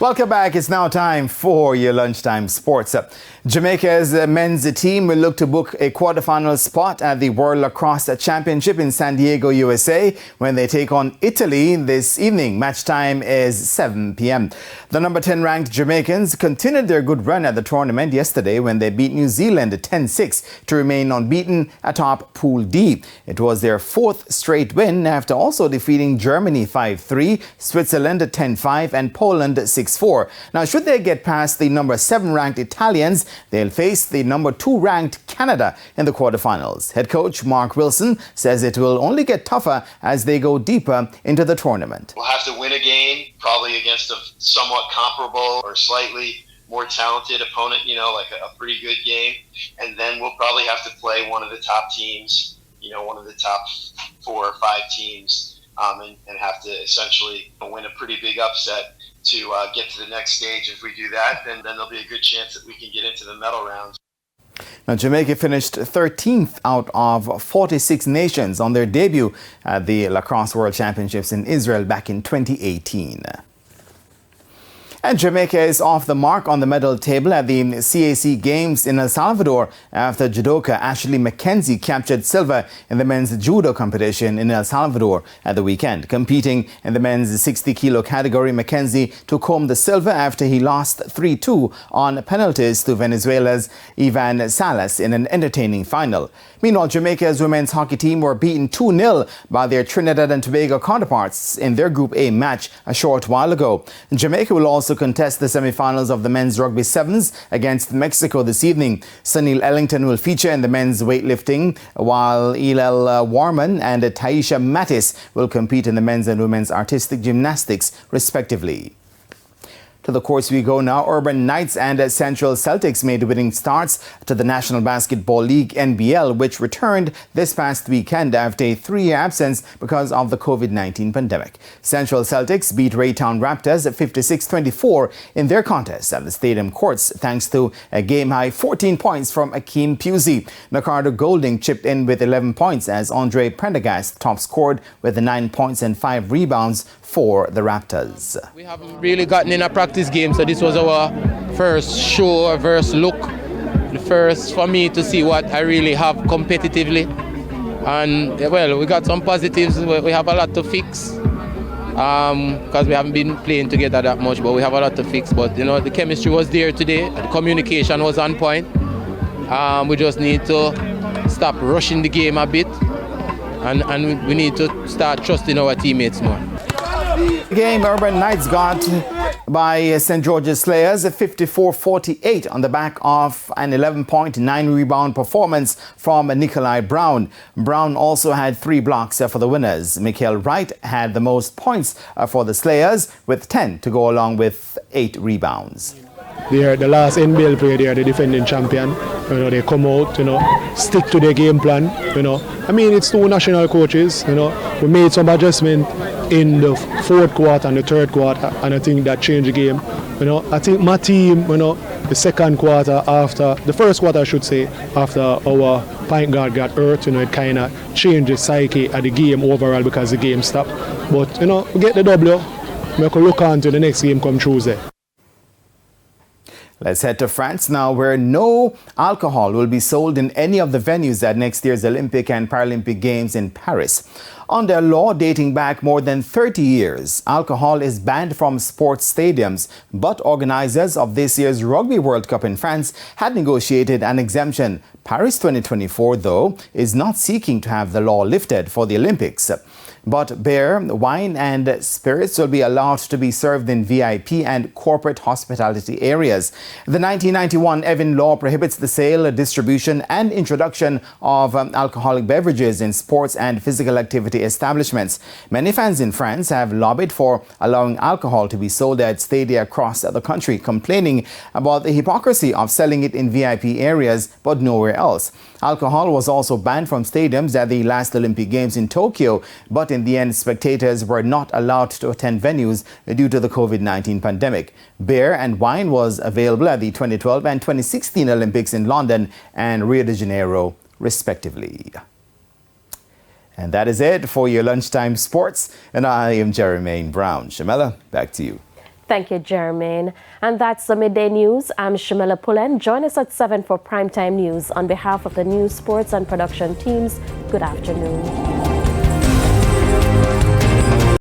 Welcome back. It's now time for your lunchtime sports. Jamaica's men's team will look to book a quarterfinal spot at the World Lacrosse Championship in San Diego, USA, when they take on Italy this evening. Match time is 7 p.m. The number 10 ranked Jamaicans continued their good run at the tournament yesterday when they beat New Zealand 10-6 to remain unbeaten atop Pool D. It was their fourth straight win after also defeating Germany 5-3, Switzerland 10-5 and Poland 6-4. Now, should they get past the number 7 ranked Italians, they'll face the number 2 ranked Canada in the quarterfinals. Head coach Mark Wilson says it will only get tougher as they go deeper into the tournament. We'll have to win a game, probably against a somewhat comparable or slightly more talented opponent, like a pretty good game. And then we'll probably have to play one of the top teams, one of the top 4 or 5 teams, and have to essentially win a pretty big upset to get to the next stage. If we do that, then there'll be a good chance that we can get into the medal rounds. Now, Jamaica finished 13th out of 46 nations on their debut at the Lacrosse World Championships in Israel back in 2018. And Jamaica is off the mark on the medal table at the CAC Games in El Salvador after judoka Ashley McKenzie captured silver in the men's judo competition in El Salvador at the weekend. Competing in the men's 60-kilo category, McKenzie took home the silver after he lost 3-2 on penalties to Venezuela's Ivan Salas in an entertaining final. Meanwhile, Jamaica's women's hockey team were beaten 2-0 by their Trinidad and Tobago counterparts in their Group A match a short while ago. Jamaica will also contest the semi-finals of the men's rugby sevens against Mexico this evening. Sunil Ellington will feature in the men's weightlifting, while Elel Warman and Taisha Mattis will compete in the men's and women's artistic gymnastics, respectively. To the courts we go now. Urban Knights and Central Celtics made winning starts to the National Basketball League NBL, which returned this past weekend after a 3-year absence because of the COVID-19 pandemic. Central Celtics beat Raytown Raptors at 56-24 in their contest at the stadium courts, thanks to a game-high 14 points from Akeem Pusey. Ricardo Golding chipped in with 11 points as Andre Prendergast top scored with 9 points and 5 rebounds for the Raptors. We haven't really gotten in a practice game, so this was our first show, our first look, the first for me to see what I really have competitively. And well, we got some positives. We have a lot to fix because we haven't been playing together that much, but we have a lot to fix. But the chemistry was there today, the communication was on point. We just need to stop rushing the game a bit, and we need to start trusting our teammates more. Game Urban Knights got by St. George's Slayers 54-48 on the back of an 11-point, 9-rebound performance from Nikolai Brown. Brown also had 3 blocks for the winners. Mikael Wright had the most points for the Slayers with 10 to go along with 8 rebounds. They are the last NBL player, they are the defending champion. They come out, stick to their game plan. I mean, it's 2 national coaches. We made some adjustment in the 4th quarter and the 3rd quarter, and I think that changed the game. I think my team, the 2nd quarter after, the 1st quarter I should say, after our point guard got hurt, it kind of changed the psyche of the game overall because the game stopped. But, we get the W, we can look on to the next game come Tuesday. Let's head to France now, where no alcohol will be sold in any of the venues at next year's Olympic and Paralympic Games in Paris. Under a law dating back more than 30 years, alcohol is banned from sports stadiums, but organizers of this year's Rugby World Cup in France had negotiated an exemption. Paris 2024, though, is not seeking to have the law lifted for the Olympics. But beer, wine and spirits will be allowed to be served in VIP and corporate hospitality areas. The 1991 Evin law prohibits the sale, distribution and introduction of alcoholic beverages in sports and physical activity establishments. Many fans in France have lobbied for allowing alcohol to be sold at stadia across the country, complaining about the hypocrisy of selling it in VIP areas but nowhere else. Alcohol was also banned from stadiums at the last Olympic Games in Tokyo, but in the end, spectators were not allowed to attend venues due to the COVID-19 pandemic. Beer and wine was available at the 2012 and 2016 Olympics in London and Rio de Janeiro, respectively. And that is it for your lunchtime sports. And I am Jermaine Brown. Shamela, back to you. Thank you, Jermaine. And that's the Midday News. I'm Shamila Pullen. Join us at 7 for Primetime News. On behalf of the news, sports, and production teams, good afternoon.